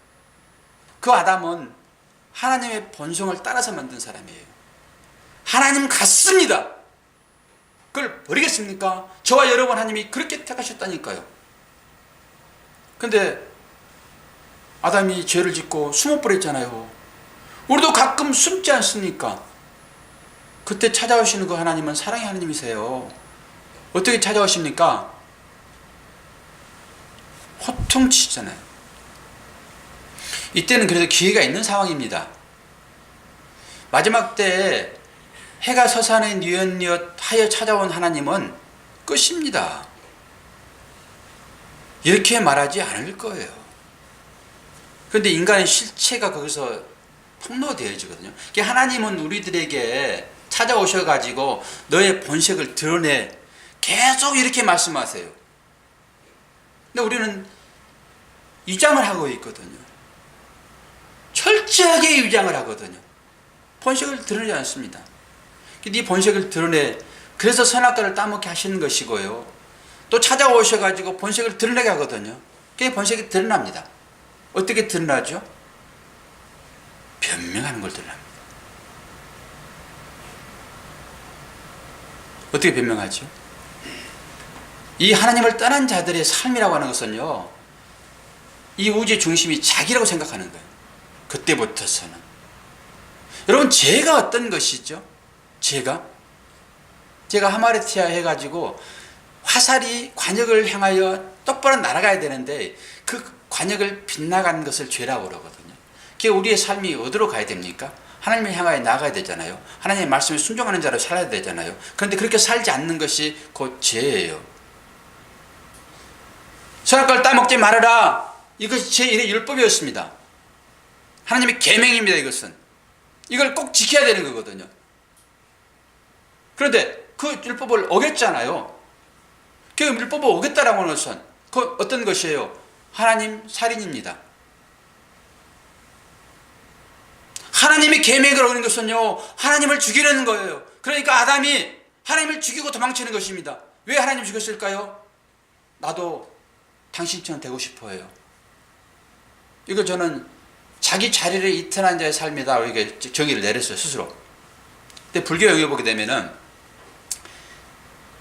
그 아담은 하나님의 본성을 따라서 만든 사람이에요. 하나님 같습니다. 그걸 버리겠습니까? 저와 여러분 하나님이 그렇게 택하셨다니까요. 근데 아담이 죄를 짓고 숨어버렸잖아요. 우리도 가끔 숨지 않습니까? 그때 찾아오시는 그 하나님은 사랑의 하나님이세요. 어떻게 찾아오십니까? 호통치잖아요. 이때는 그래서 기회가 있는 상황입니다. 마지막 때에 해가 서산에 뉘엿뉘엿 하여 찾아온 하나님은 끝입니다. 이렇게 말하지 않을 거예요. 그런데 인간의 실체가 거기서 폭로되어지거든요. 하나님은 우리들에게 찾아오셔가지고 너의 본색을 드러내 계속 이렇게 말씀하세요. 근데 우리는 위장을 하고 있거든요. 철저하게 위장을 하거든요. 본색을 드러내지 않습니다. 네 본색을 드러내, 그래서 선악과를 따먹게 하시는 것이고요. 또 찾아오셔가지고 본색을 드러내게 하거든요. 그게 본색이 드러납니다. 어떻게 드러나죠? 변명하는 걸 드러납니다. 어떻게 변명하죠? 이 하나님을 떠난 자들의 삶이라고 하는 것은요, 이 우주의 중심이 자기라고 생각하는 거예요. 그때부터서는. 여러분, 죄가 어떤 것이죠? 제가 하마르티아 해가지고 화살이 관역을 향하여 똑바로 날아가야 되는데 그 관역을 빗나가는 것을 죄라고 그러거든요. 그게 우리의 삶이 어디로 가야 됩니까? 하나님을 향하여 나가야 되잖아요. 하나님의 말씀에 순종하는 자로 살아야 되잖아요. 그런데 그렇게 살지 않는 것이 곧 죄예요. 선악과를 따먹지 말아라. 이것이 제1의 율법이었습니다. 하나님의 계명입니다. 이것은. 이걸 꼭 지켜야 되는 거거든요. 그런데 그 율법을 어겼잖아요. 그 율법을 어겼다라고 하는 것은 그 어떤 것이에요? 하나님 살인입니다. 하나님의 계명을 어긴 것은요, 하나님을 죽이려는 거예요. 그러니까 아담이 하나님을 죽이고 도망치는 것입니다. 왜 하나님 죽였을까요? 나도 당신처럼 되고 싶어요. 이거 저는 자기 자리를 이탈한 자의 삶이다, 이렇게 정의를 내렸어요, 스스로. 근데 불교 영역에 보게 되면은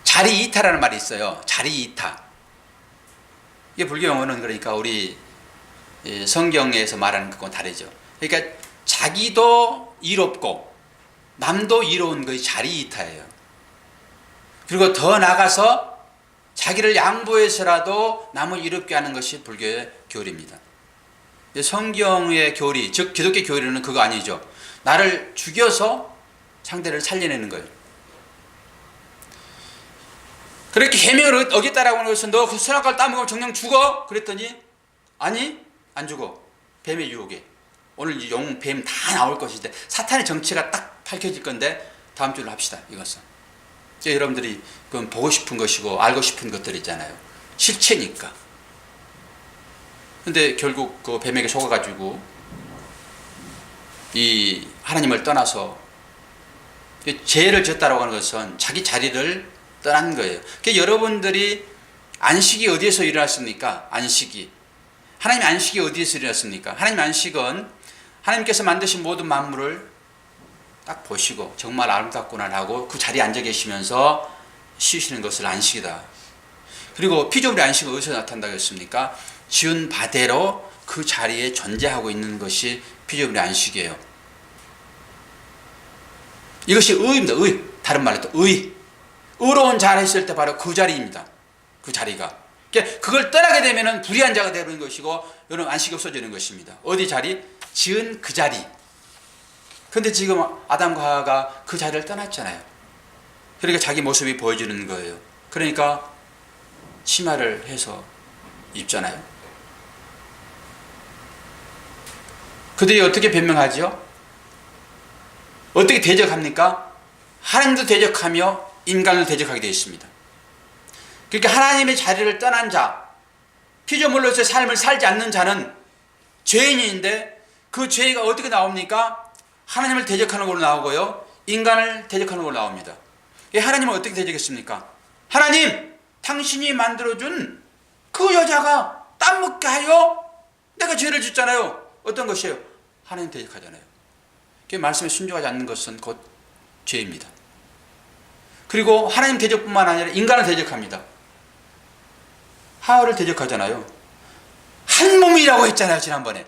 자리 이타라는 말이 있어요. 자리 이타. 이게 불교 용어는 그러니까 우리 성경에서 말하는 것과는 다르죠. 그러니까 자기도 이롭고 남도 이로운 것이 자리 이타예요. 그리고 더 나가서 자기를 양보해서라도 남을 이롭게 하는 것이 불교의 교리입니다. 성경의 교리, 즉 기독교 교리는 그거 아니죠. 나를 죽여서 상대를 살려내는 거예요. 그렇게 계명을 어겼다라고 하는 것은 너 그 선악과를 따먹으면 정녕 죽어? 그랬더니 아니, 안 죽어. 뱀의 유혹에. 오늘 용, 뱀 다 나올 것인데 사탄의 정체가 딱 밝혀질 건데 다음 주로 합시다. 이것은 여러분들이 그건 보고 싶은 것이고 알고 싶은 것들 있잖아요. 실체니까. 근데 결국 그 뱀에게 속아가지고 이 하나님을 떠나서 죄를 졌다라고 하는 것은 자기 자리를 떠난 거예요. 그러니까 여러분들이 안식이 어디에서 일어났습니까? 안식이. 하나님의 안식이 어디에서 일어났습니까? 하나님의 안식은 하나님께서 만드신 모든 만물을 딱 보시고 정말 아름답구나 하고 그 자리에 앉아 계시면서 쉬시는 것을 안식이다. 그리고 피조물의 안식은 어디서 나타난다고 했습니까? 지은 바대로 그 자리에 존재하고 있는 것이 피조물의 안식이에요. 이것이 의입니다. 의. 다른 말로 또 의. 의로운 자를 했을 때 바로 그 자리입니다. 그 자리가. 그걸 떠나게 되면 불의한 자가 되는 것이고 여러분 안식이 없어지는 것입니다. 어디 자리? 지은 그 자리. 그런데 지금 아담과 하와가 그 자리를 떠났잖아요. 그러니까 자기 모습이 보여지는 거예요. 그러니까 치마를 해서 입잖아요. 그들이 어떻게 변명하죠? 어떻게 대적합니까? 하나님도 대적하며 인간을 대적하게 되어 있습니다. 그러니까 하나님의 자리를 떠난 자, 피조물로서의 삶을 살지 않는 자는 죄인인데 그 죄가 어떻게 나옵니까? 하나님을 대적하는 걸로 나오고요, 인간을 대적하는 걸로 나옵니다. 하나님은 어떻게 대적했습니까? 하나님, 당신이 만들어준 그 여자가 땀먹게 하여 내가 죄를 짓잖아요. 어떤 것이에요? 하나님 대적하잖아요. 그 말씀에 순종하지 않는 것은 곧 죄입니다. 그리고 하나님 대적뿐만 아니라 인간을 대적합니다. 하와를 대적하잖아요. 한 몸이라고 했잖아요, 지난번에.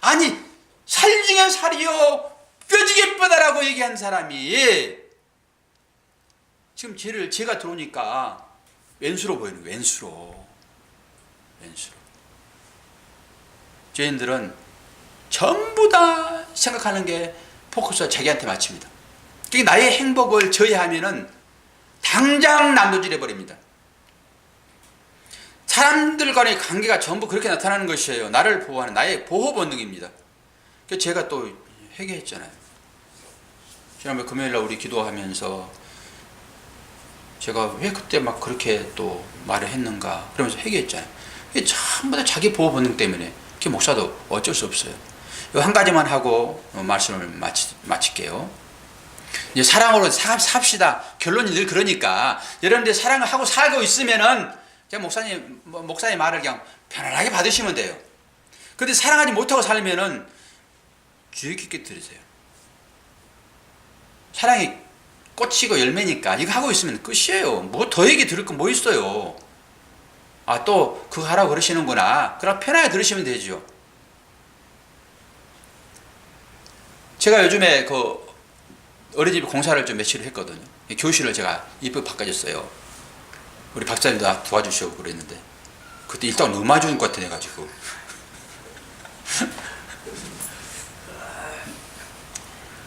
아니, 살 중에 살이요, 뼈지게 뼈다라고 얘기한 사람이 지금 제가 들어오니까 왼수로 보이는 거예요. 왼수로. 죄인들은 전부 다 생각하는 게 포커스가 자기한테 맞춥니다. 그러니까 나의 행복을 저해하면은 당장 난도질해 버립니다. 사람들 간의 관계가 전부 그렇게 나타나는 것이에요. 나를 보호하는 나의 보호 본능입니다. 그래서 제가 또 회개했잖아요. 지난번 금요일날 우리 기도하면서 제가 왜 그때 막 그렇게 또 말을 했는가 그러면서 회개했잖아요. 이게 전부 다 자기 보호 본능 때문에. 그 목사도 어쩔 수 없어요. 한 가지만 하고 말씀을 마칠게요. 이제 사랑으로 삽시다. 결론이 늘 그러니까 여러분들 사랑을 하고 살고 있으면은 그냥 목사님 말을 그냥 편안하게 받으시면 돼요. 근데 사랑하지 못하고 살면은 주의 깊게 들으세요. 사랑이 꽃이고 열매니까 이거 하고 있으면 끝이에요. 뭐 더 얘기 들을 거 뭐 있어요. 아, 또 그거 하라고 그러시는구나. 그럼 편하게 들으시면 되죠. 제가 요즘에 그 어린이집 공사를 좀 며칠 했거든요. 교실을 제가 이쁘게 바꿔줬어요. 우리 박사님도 도와주시고 그랬는데 그때 일단 너무 많이 주는 것 같아 해가지고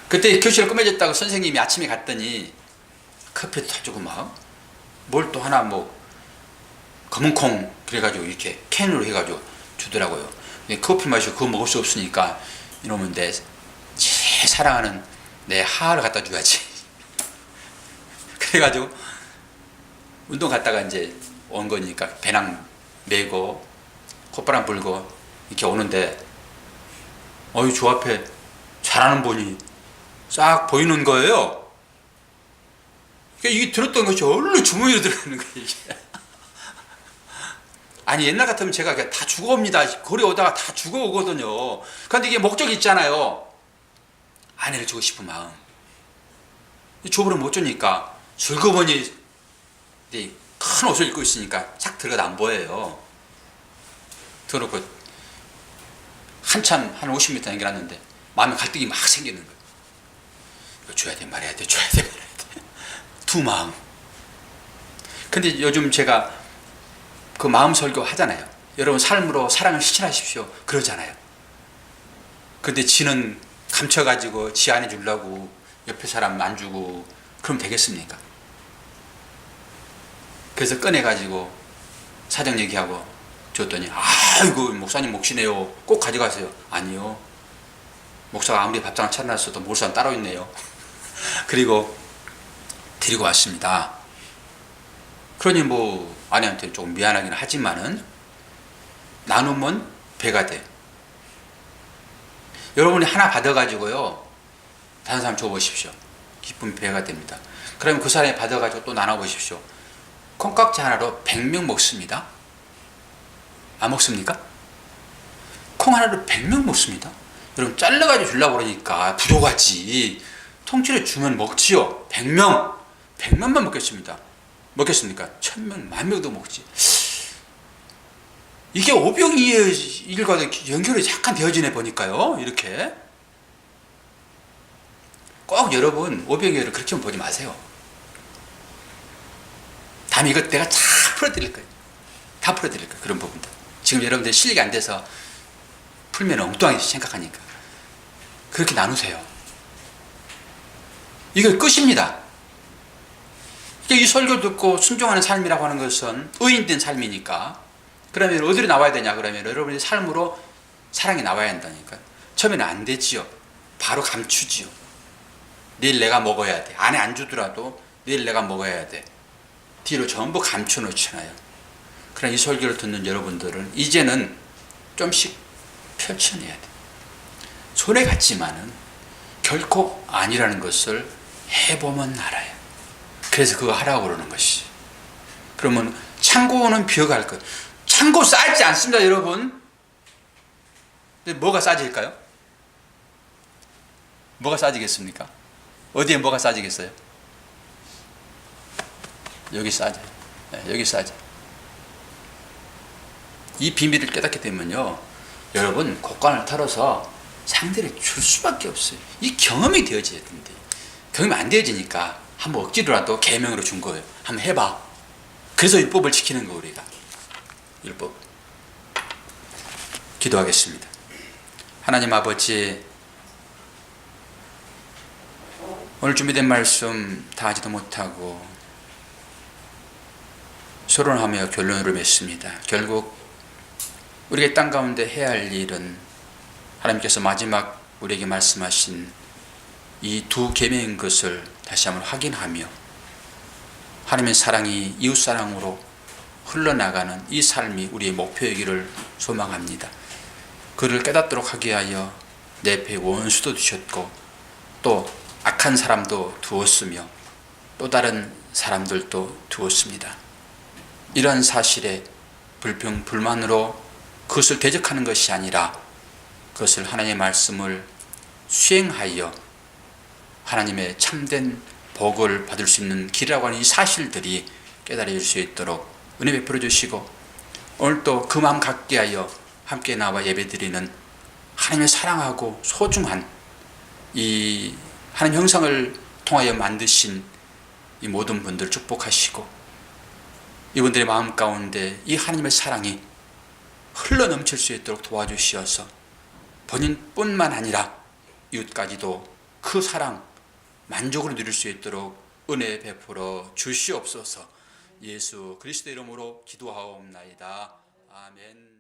그때 교실을 꾸며줬다고 선생님이 아침에 갔더니 커피도 사주고 막 뭘 또 하나 뭐 검은콩 그래가지고 이렇게 캔으로 해가지고 주더라고요. 커피 마시고 그거 먹을 수 없으니까 이러면 내 제일 사랑하는 내 하하를 갖다 줘야지. 그래가지고 운동 갔다가 이제 온 거니까 배낭 메고 콧바람 불고 이렇게 오는데 저 앞에 잘하는 분이 싹 보이는 거예요. 그러니까 이게 들었던 것이 얼른 주머니로 들어가는 거예요. 이게. 아니 옛날 같으면 제가 그냥 다 주고 옵니다. 거리 오다가 다 주고 오거든요. 그런데 이게 목적이 있잖아요. 아내를 주고 싶은 마음. 조부를 못 주니까 슬그머니 큰 옷을 입고 있으니까 싹 들어가도 안 보여요. 들어놓고 한참 한 50m 연결했는데 마음에 갈등이 막 생기는 거예요. 이거 줘야 돼 말해야 돼 줘야 돼 말해야 돼. 두 마음. 근데 요즘 제가 그 마음 설교 하잖아요. 여러분 삶으로 사랑을 실천하십시오. 그러잖아요. 근데 지는 감춰가지고 지 안에 주려고 옆에 사람 안 주고 그럼 되겠습니까? 그래서 꺼내가지고 사정 얘기하고 줬더니 아이고 목사님 몫이네요. 꼭 가져가세요. 아니요. 목사가 아무리 밥상 차려놨어도 먹을 사람 따로 있네요. 그리고 드리고 왔습니다. 그러니 뭐 아내한테 조금 미안하긴 하지만은 나누면 배가 돼. 여러분이 하나 받아가지고요 다른 사람 줘보십시오. 기쁨 배가 됩니다. 그러면 그 사람이 받아가지고 또 나눠보십시오. 콩깍지 하나로 100명 먹습니다. 안 먹습니까? 콩 하나로 100명 먹습니다. 여러분 잘라가지고 주려고 그러니까 부족하지. 통째로 주면 먹지요. 100명만 먹겠습니다. 먹겠습니까? 1000명, 10,000명도 먹지. 이게 오병이의 일과 연결이 약간 되어지네 보니까요. 이렇게 꼭 여러분 오병이어를 그렇게 보지 마세요. 다음에 이것 내가 다 풀어드릴 거예요. 다 풀어드릴 거예요. 그런 부분들. 지금 여러분들 실력이 안 돼서 풀면 엉뚱하게 생각하니까 그렇게 나누세요. 이거 끝입니다. 이 설교 듣고 순종하는 삶이라고 하는 것은 의인된 삶이니까 그러면 어디로 나와야 되냐 그러면 여러분의 삶으로 사랑이 나와야 한다니까. 처음에는 안 되지요. 바로 감추지요. 내일 내가 먹어야 돼. 안에 안 주더라도 내일 내가 먹어야 돼. 뒤로 전부 감춰 놓잖아요. 그러나 이 설교를 듣는 여러분들은 이제는 좀씩 펼쳐내야 돼. 손해 같지만은 결코 아니라는 것을 해보면 알아요. 그래서 그거 하라고 그러는 것이. 그러면 창고는 비어갈 것. 창고 싸지 않습니다, 여러분. 근데 뭐가 싸질까요? 뭐가 싸지겠습니까? 어디에 뭐가 싸지겠어요? 여기 싸져. 네, 여기 싸져. 이 비밀을 깨닫게 되면요, 여러분 곡간을 털어서 상대를 줄 수밖에 없어요. 이 경험이 되어져야 된대. 경험이 안 되어지니까 한번 억지로라도 계명으로 준 거예요. 한번 해봐. 그래서 율법을 지키는 거 우리가. 율법. 기도하겠습니다. 하나님 아버지, 오늘 준비된 말씀 다 하지도 못하고 소론하며 결론을 맺습니다. 결국 우리가 땅 가운데 해야 할 일은 하나님께서 마지막 우리에게 말씀하신 이 두 계명인 것을 다시 한번 확인하며 하나님의 사랑이 이웃사랑으로 흘러나가는 이 삶이 우리의 목표이기를 소망합니다. 그를 깨닫도록 하게 하여 내 배에 원수도 두셨고 또 악한 사람도 두었으며 또 다른 사람들도 두었습니다. 이러한 사실에 불평, 불만으로 그것을 대적하는 것이 아니라 그것을 하나님의 말씀을 수행하여 하나님의 참된 복을 받을 수 있는 길이라고 하는 이 사실들이 깨달아질 수 있도록 은혜 베풀어 주시고 오늘 또 그 마음 갖게 하여 함께 나와 예배드리는 하나님의 사랑하고 소중한 이 하나님 형상을 통하여 만드신 이 모든 분들 축복하시고 이분들의 마음 가운데 이 하나님의 사랑이 흘러넘칠 수 있도록 도와주시어서 본인뿐만 아니라 이웃까지도 그 사랑 만족으로 누릴 수 있도록 은혜 베풀어 주시옵소서. 예수 그리스도 이름으로 기도하옵나이다. 아멘.